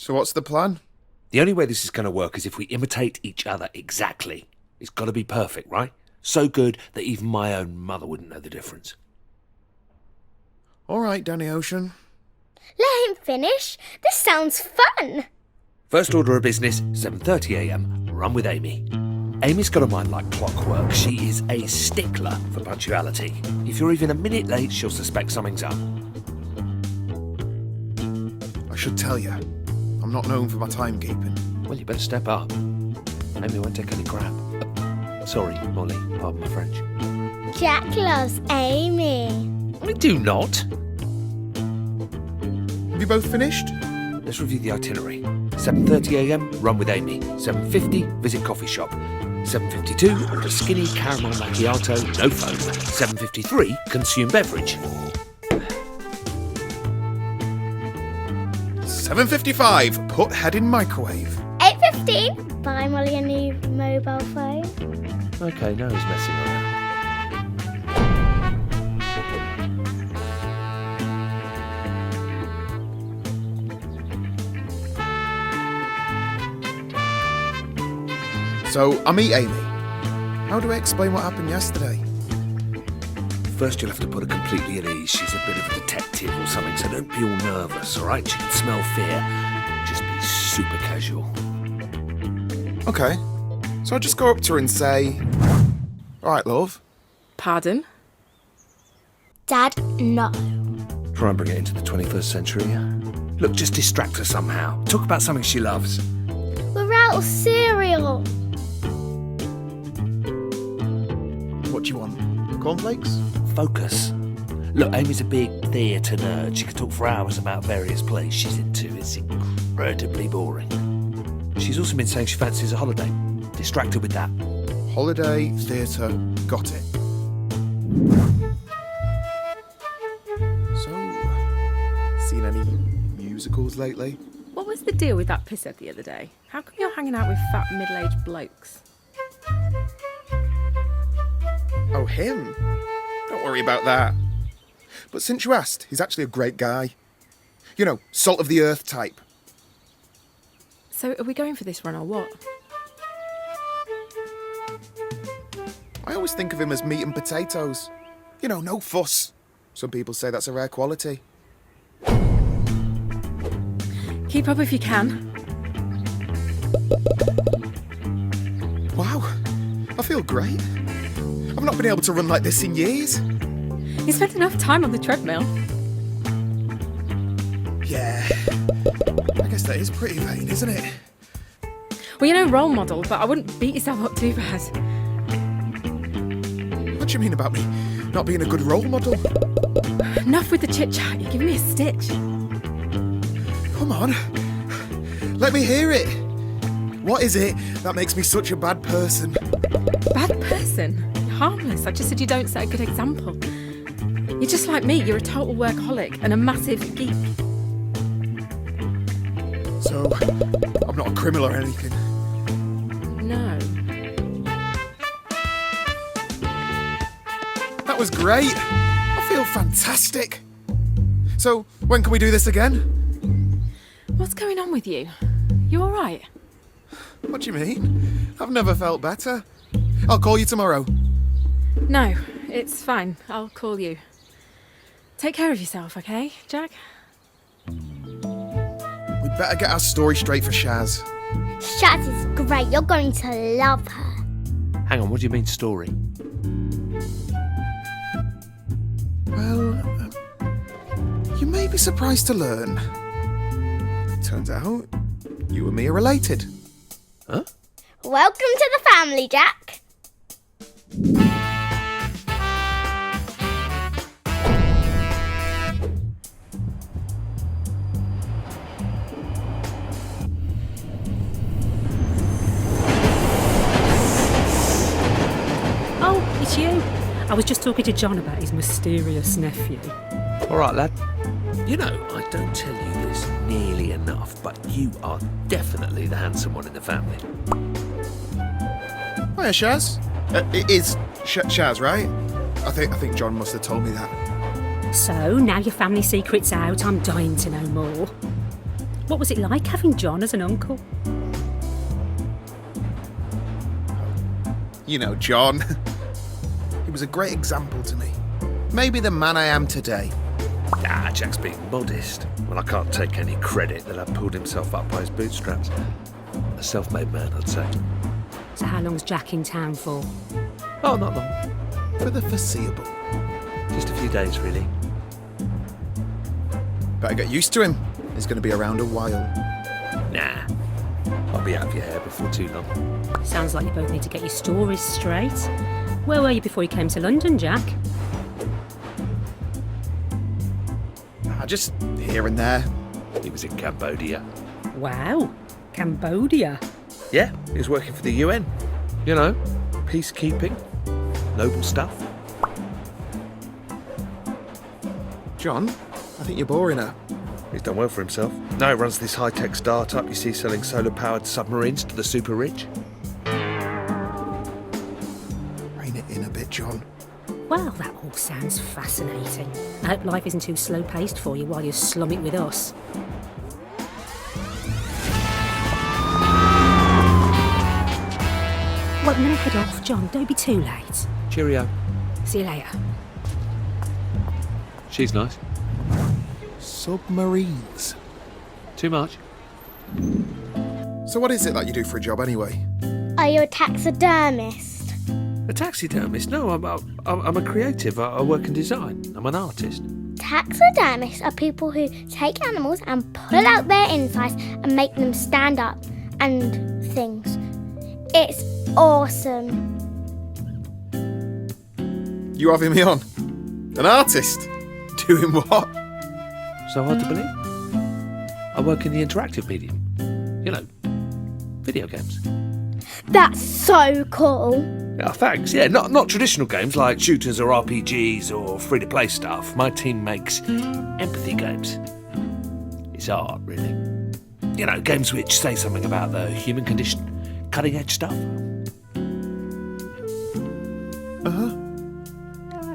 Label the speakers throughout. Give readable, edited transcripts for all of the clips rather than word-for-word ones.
Speaker 1: So what's the plan?
Speaker 2: The only way this is going to work is if we imitate each other exactly. It's got to be perfect, right? So good that even my own mother wouldn't know the difference.
Speaker 1: All right, Danny Ocean.
Speaker 3: Let him finish. This sounds fun.
Speaker 2: First order of business, 7:30am, run with Amy. Amy's got a mind like clockwork. She is a stickler for punctuality. If you're even a minute late, she'll suspect something's up.
Speaker 1: I should tell you, I'm not known for my timekeeping.
Speaker 2: Well, you better step up. Amy won't take any crap. Sorry, Molly, pardon my French.
Speaker 3: Jack loves Amy.
Speaker 2: I do not.
Speaker 1: Have you both finished?
Speaker 2: Let's review the itinerary. 7:30am, run with Amy. 7:50, visit coffee shop. 7:52, order skinny caramel macchiato, no foam. 7:53, consume beverage.
Speaker 1: 7:55, put head in microwave.
Speaker 3: 8:15, buy Molly a new mobile phone.
Speaker 2: Okay, now he's messing around.
Speaker 1: So, I meet Amy. How do I explain what happened yesterday?
Speaker 2: First, you'll have to put her completely at ease. She's a bit of a detective or something, so don't be all nervous, all right? She can smell fear. Just be super casual.
Speaker 1: Okay. So I just go up to her and say, all right, love.
Speaker 4: Pardon?
Speaker 3: Dad, no.
Speaker 2: Try and bring it into the 21st century. Look, just distract her somehow. Talk about something she loves.
Speaker 3: We're out of cereal.
Speaker 1: What do you want? Cornflakes?
Speaker 2: Focus. Look, Amy's a big theatre nerd. She can talk for hours about various plays she's into. It's incredibly boring. She's also been saying she fancies a holiday. Distract her with that.
Speaker 1: Holiday, theatre, got it. So, seen any musicals lately?
Speaker 4: What was the deal with that pisshead the other day? How come you're hanging out with fat middle-aged blokes?
Speaker 1: Oh, him? Don't worry about that. But since you asked, he's actually a great guy. You know, salt of the earth type.
Speaker 4: So are we going for this run or what?
Speaker 1: I always think of him as meat and potatoes. You know, no fuss. Some people say that's a rare quality.
Speaker 4: Keep up if you can.
Speaker 1: Wow, I feel great. I've not been able to run like this in years.
Speaker 4: You spent enough time on the treadmill.
Speaker 1: Yeah, I guess that is pretty vain, isn't it?
Speaker 4: Well, you're no role model, but I wouldn't beat yourself up too bad.
Speaker 1: What do you mean about me not being a good role model?
Speaker 4: Enough with the chit-chat, you're giving me a stitch.
Speaker 1: Come on, let me hear it. What is it that makes me such a bad person?
Speaker 4: Bad person? You're harmless. I just said you don't set a good example. You're just like me, you're a total workaholic and a massive geek.
Speaker 1: So, I'm not a criminal or anything.
Speaker 4: No.
Speaker 1: That was great. I feel fantastic. So, when can we do this again?
Speaker 4: What's going on with you? You all right?
Speaker 1: What do you mean? I've never felt better. I'll call you tomorrow.
Speaker 4: No, it's fine. I'll call you. Take care of yourself, okay, Jack?
Speaker 1: We'd better get our story straight for Shaz.
Speaker 3: Shaz is great. You're going to love her.
Speaker 2: Hang on, what do you mean story?
Speaker 1: Well, you may be surprised to learn. Turns out, you and me are related.
Speaker 2: Huh?
Speaker 3: Welcome to the family, Jack.
Speaker 5: Oh, it's you. I was just talking to John about his mysterious nephew.
Speaker 2: All right, lad. You know, I don't tell you this nearly enough, but you are definitely the handsome one in the family.
Speaker 1: Hiya, Shaz. It is Shaz, right? I think John must have told me that.
Speaker 5: So, now your family secret's out, I'm dying to know more. What was it like having John as an uncle?
Speaker 1: You know, John. He was a great example to me. Maybe the man I am today.
Speaker 2: Ah, Jack's being modest. Well, I can't take any credit that I pulled himself up by his bootstraps. A self-made man, I'd say.
Speaker 5: So how long's Jack in town for?
Speaker 2: Oh, not long.
Speaker 1: For the foreseeable.
Speaker 2: Just a few days, really.
Speaker 1: Better get used to him. He's going to be around a while.
Speaker 2: Nah. I'll be out of your hair before too long.
Speaker 5: Sounds like you both need to get your stories straight. Where were you before you came to London, Jack?
Speaker 1: Just here and there.
Speaker 2: He was in Cambodia.
Speaker 5: Wow, Cambodia.
Speaker 2: Yeah, he was working for the UN. You know, peacekeeping. Noble stuff.
Speaker 1: John, I think you're boring her.
Speaker 2: He's done well for himself. Now he runs this high-tech start-up you see selling solar-powered submarines to the super rich.
Speaker 1: Rein it in a bit, John.
Speaker 5: Well, that all sounds fascinating. I hope life isn't too slow-paced for you while you slum it with us. Well, I'm going to head off, John. Don't be too late.
Speaker 2: Cheerio.
Speaker 5: See you later.
Speaker 2: She's nice.
Speaker 1: Submarines.
Speaker 2: Too much?
Speaker 1: So what is it that you do for a job anyway?
Speaker 3: Are you a taxidermist?
Speaker 2: A taxidermist? No, I'm a creative. I work in design. I'm an artist.
Speaker 3: Taxidermists are people who take animals and pull out their insides and make them stand up and things. It's awesome.
Speaker 1: You having me on? An artist? Doing what?
Speaker 2: So hard to believe? I work in the interactive medium. You know, video games.
Speaker 3: That's so cool.
Speaker 2: Oh, thanks. Yeah, not traditional games like shooters or RPGs or free-to-play stuff. My team makes empathy games. It's art, really. You know, games which say something about the human condition. Cutting-edge stuff.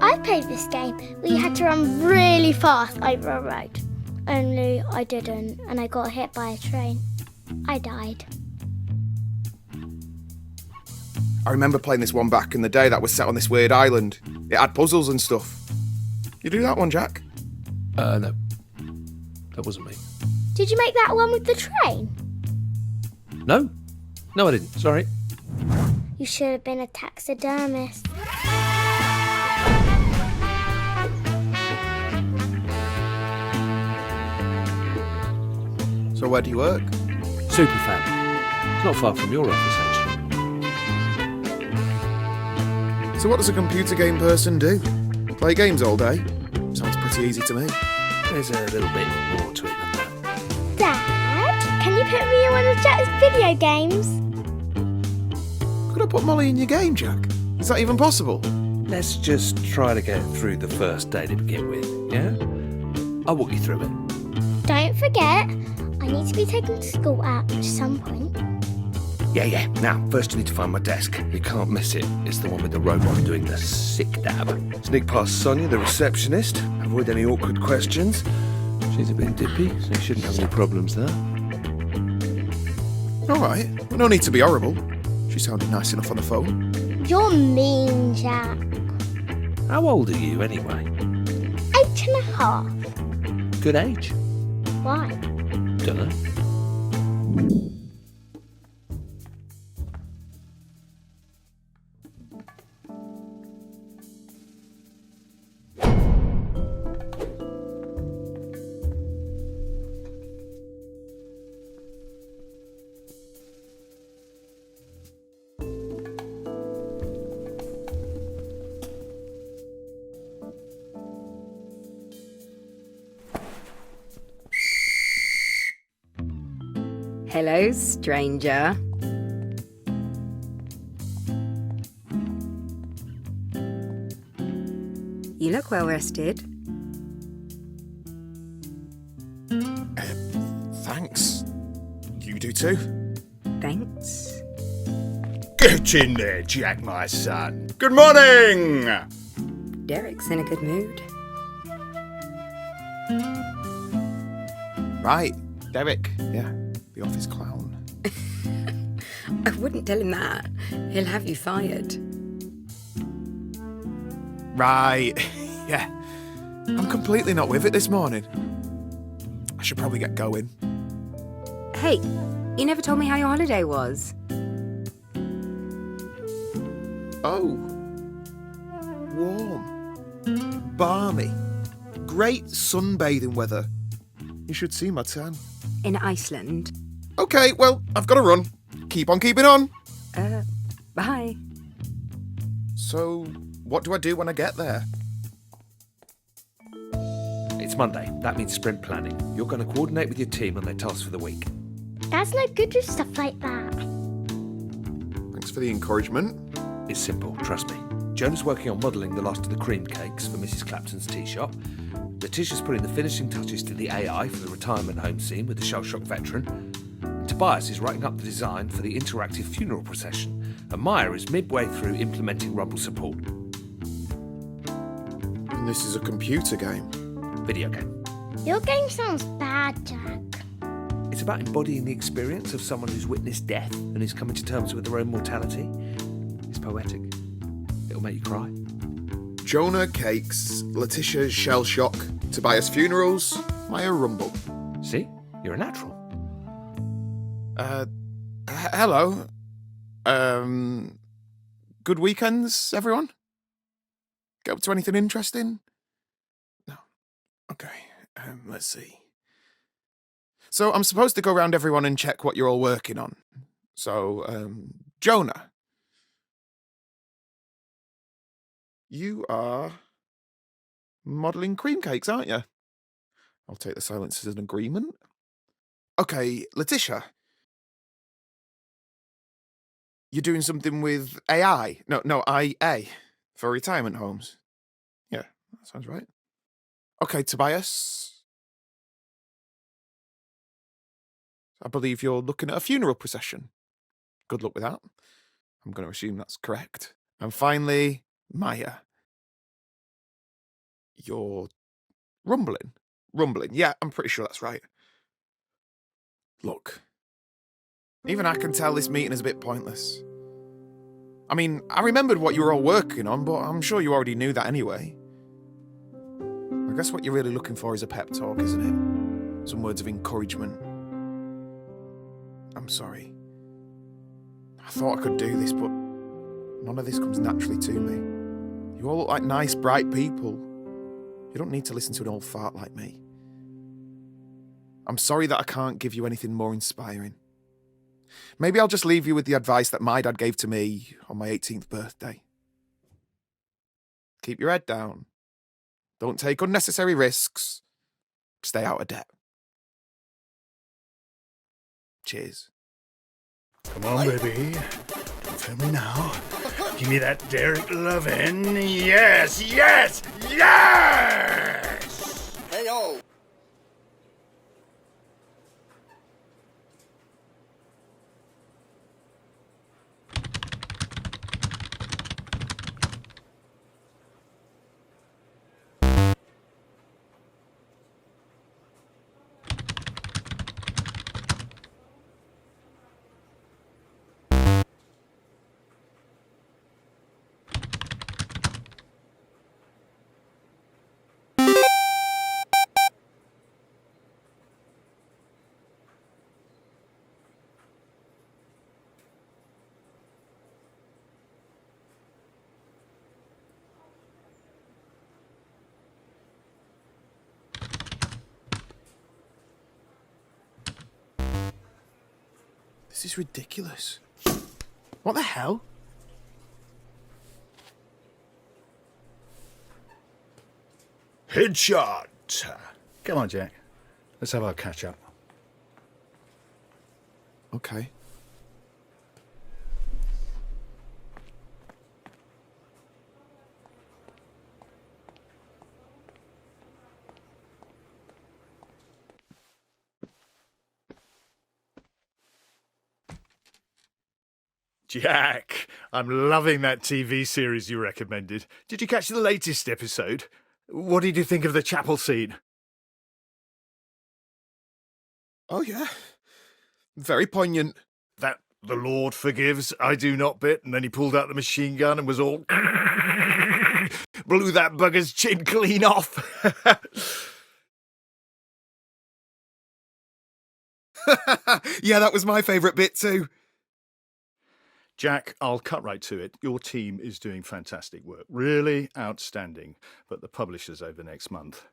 Speaker 3: I played this game where you had to run really fast over a road. Only I didn't, and I got hit by a train. I died.
Speaker 1: I remember playing this one back in the day that was set on this weird island. It had puzzles and stuff. You do that one, Jack?
Speaker 2: No. That wasn't me.
Speaker 3: Did you make that one with the train?
Speaker 2: No? No, I didn't. Sorry.
Speaker 3: You should have been a taxidermist.
Speaker 1: So where do you work?
Speaker 2: Superfan. It's not far from your office, actually.
Speaker 1: So what does a computer game person do? Play games all day? Sounds pretty easy to me.
Speaker 2: There's a little bit more to it than that.
Speaker 3: Dad, can you put me in one of Jack's video games?
Speaker 1: Could I put Molly in your game, Jack? Is that even possible?
Speaker 2: Let's just try to get through the first day to begin with, yeah? I'll walk you through it.
Speaker 3: Don't forget, I need to be taken to school at some point.
Speaker 2: Yeah. Now, first you need to find my desk. You can't miss it. It's the one with the robot doing the sick dab. Sneak past Sonia, the receptionist. Avoid any awkward questions. She's a bit dippy, so you shouldn't have any problems there.
Speaker 1: All right. Well, no need to be horrible. She sounded nice enough on the phone.
Speaker 3: You're mean, Jack.
Speaker 2: How old are you, anyway?
Speaker 3: 8.5.
Speaker 2: Good age?
Speaker 3: Why?
Speaker 2: Dunno.
Speaker 6: Hello, stranger. You look well rested.
Speaker 1: Thanks. You do too.
Speaker 6: Thanks.
Speaker 7: Get in there, Jack, my son. Good morning!
Speaker 6: Derek's in a good mood.
Speaker 1: Right. Derek, yeah, the office clown.
Speaker 6: I wouldn't tell him that. He'll have you fired.
Speaker 1: Right, yeah. I'm completely not with it this morning. I should probably get going.
Speaker 6: Hey, you never told me how your holiday was.
Speaker 1: Oh. Warm. Balmy. Great sunbathing weather. You should see my tan.
Speaker 6: In Iceland.
Speaker 1: Okay, well, I've got to run. Keep on keeping on.
Speaker 6: Bye.
Speaker 1: So, what do I do when I get there?
Speaker 2: It's Monday. That means sprint planning. You're going to coordinate with your team on their tasks for the week.
Speaker 3: Dad's no good with stuff like that.
Speaker 1: Thanks for the encouragement.
Speaker 2: It's simple, trust me. Jonah's working on modelling the last of the cream cakes for Mrs. Clapton's tea shop. Letitia's putting the finishing touches to the AI for the retirement home scene with the shell-shock veteran. And Tobias is writing up the design for the interactive funeral procession. And Maya is midway through implementing Rumble support.
Speaker 1: And this is a computer game.
Speaker 2: Video game.
Speaker 3: Your game sounds bad, Jack.
Speaker 2: It's about embodying the experience of someone who's witnessed death and is coming to terms with their own mortality. It's poetic. It'll make you cry.
Speaker 1: Jonah cakes, Letitia's shell shock, Tobias funerals, Maya rumble.
Speaker 2: See? You're a natural.
Speaker 1: Hello. Good weekends, everyone? Get up to anything interesting? No. Okay, let's see. So I'm supposed to go around everyone and check what you're all working on. So, Jonah. You are modelling cream cakes, aren't you? I'll take the silence as an agreement. Okay, Letitia. You're doing something with AI. No, IA. For retirement homes. Yeah, that sounds right. Okay, Tobias. I believe you're looking at a funeral procession. Good luck with that. I'm going to assume that's correct. And finally, Maya. You're rumbling. Yeah, I'm pretty sure that's right. Look. Even I can tell this meeting is a bit pointless. I mean, I remembered what you were all working on, but I'm sure you already knew that anyway. I guess what you're really looking for is a pep talk, isn't it? Some words of encouragement. I'm sorry. I thought I could do this, but none of this comes naturally to me. You all look like nice, bright people. You don't need to listen to an old fart like me. I'm sorry that I can't give you anything more inspiring. Maybe I'll just leave you with the advice that my dad gave to me on my 18th birthday. Keep your head down. Don't take unnecessary risks. Stay out of debt. Cheers.
Speaker 7: Come on, baby. Don't fail me now. Give me that Derek lovin'. Yes, yes, yes!
Speaker 8: Hey, yo!
Speaker 1: This is ridiculous. What the hell?
Speaker 7: Headshot. Come on, Jack. Let's have our catch up.
Speaker 1: Okay.
Speaker 7: Jack, I'm loving that TV series you recommended. Did you catch the latest episode? What did you think of the chapel scene?
Speaker 1: Oh, yeah. Very poignant.
Speaker 7: That the Lord forgives, I do not bit, and then he pulled out the machine gun and was all... blew that bugger's chin clean off.
Speaker 1: Yeah, that was my favourite bit too.
Speaker 7: Jack, I'll cut right to it. Your team is doing fantastic work. Really outstanding. But the publisher's over next month.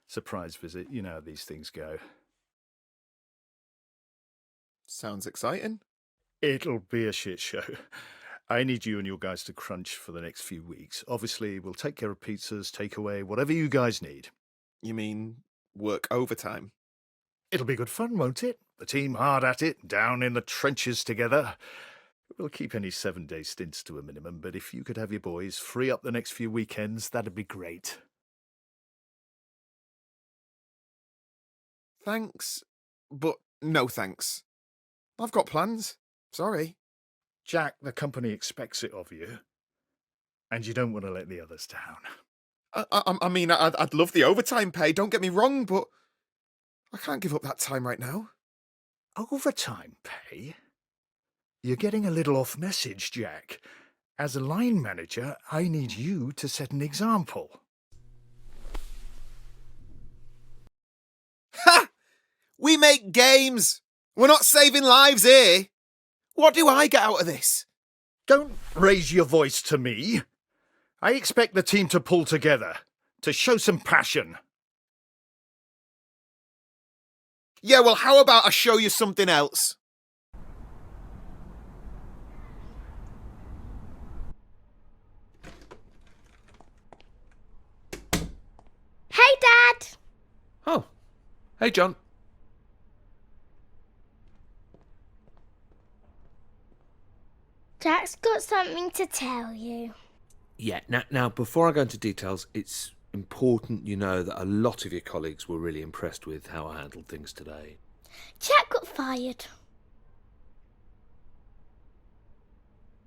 Speaker 7: Surprise visit, you know how these things go.
Speaker 1: Sounds exciting.
Speaker 7: It'll be a shit show. I need you and your guys to crunch for the next few weeks. Obviously, we'll take care of pizzas, takeaway, whatever you guys need.
Speaker 1: You mean work overtime?
Speaker 7: It'll be good fun, won't it? The team hard at it, down in the trenches together. We'll keep any 7-day stints to a minimum, but if you could have your boys free up the next few weekends, that'd be great.
Speaker 1: Thanks, but no thanks. I've got plans. Sorry.
Speaker 7: Jack, the company expects it of you, and you don't want to let the others down.
Speaker 1: I mean, I'd love the overtime pay, don't get me wrong, but I can't give up that time right now.
Speaker 7: Overtime pay? You're getting a little off message, Jack. As a line manager, I need you to set an example.
Speaker 1: Ha! We make games. We're not saving lives here. What do I get out of this?
Speaker 7: Don't raise your voice to me. I expect the team to pull together, to show some passion.
Speaker 1: Yeah, well, how about I show you something else?
Speaker 3: Hey, Dad!
Speaker 2: Oh, hey, John.
Speaker 3: Jack's got something to tell you.
Speaker 2: Yeah, now, before I go into details, it's important you know that a lot of your colleagues were really impressed with how I handled things today.
Speaker 3: Jack got fired.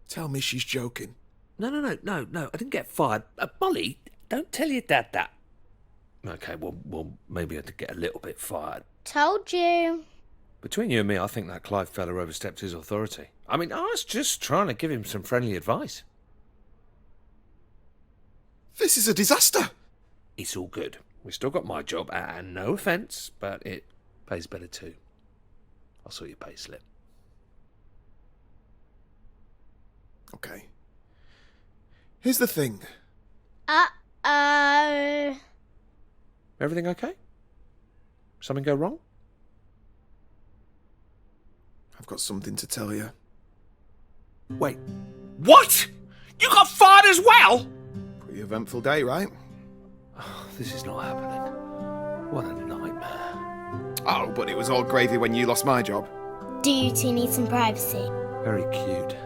Speaker 1: Tell me she's joking.
Speaker 2: No, I didn't get fired. Molly, don't tell your dad that. Okay, well, maybe I did get a little bit fired.
Speaker 3: Told you.
Speaker 2: Between you and me, I think that Clive fella overstepped his authority. I mean, I was just trying to give him some friendly advice.
Speaker 1: This is a disaster.
Speaker 2: It's all good. We still got my job, and no offence, but it pays better too. I'll sort your pay slip.
Speaker 1: Okay. Here's the thing.
Speaker 3: Uh-oh.
Speaker 2: Everything okay? Something go wrong?
Speaker 1: I've got something to tell you.
Speaker 2: Wait, what? You got fired as well?
Speaker 1: Pretty eventful day, right?
Speaker 2: Oh, this is not happening. What a nightmare.
Speaker 1: Oh, but it was all gravy when you lost my job.
Speaker 3: Do you two need some privacy?
Speaker 2: Very cute.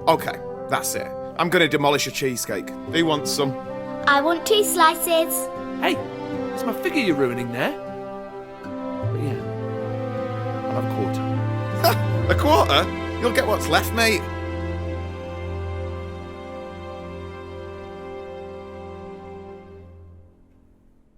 Speaker 1: Okay, that's it. I'm gonna demolish a cheesecake. Who wants some?
Speaker 3: I want 2 slices.
Speaker 2: Hey, it's my figure you're ruining there. But yeah, I'll have a quarter.
Speaker 1: A quarter? You'll get what's left, mate.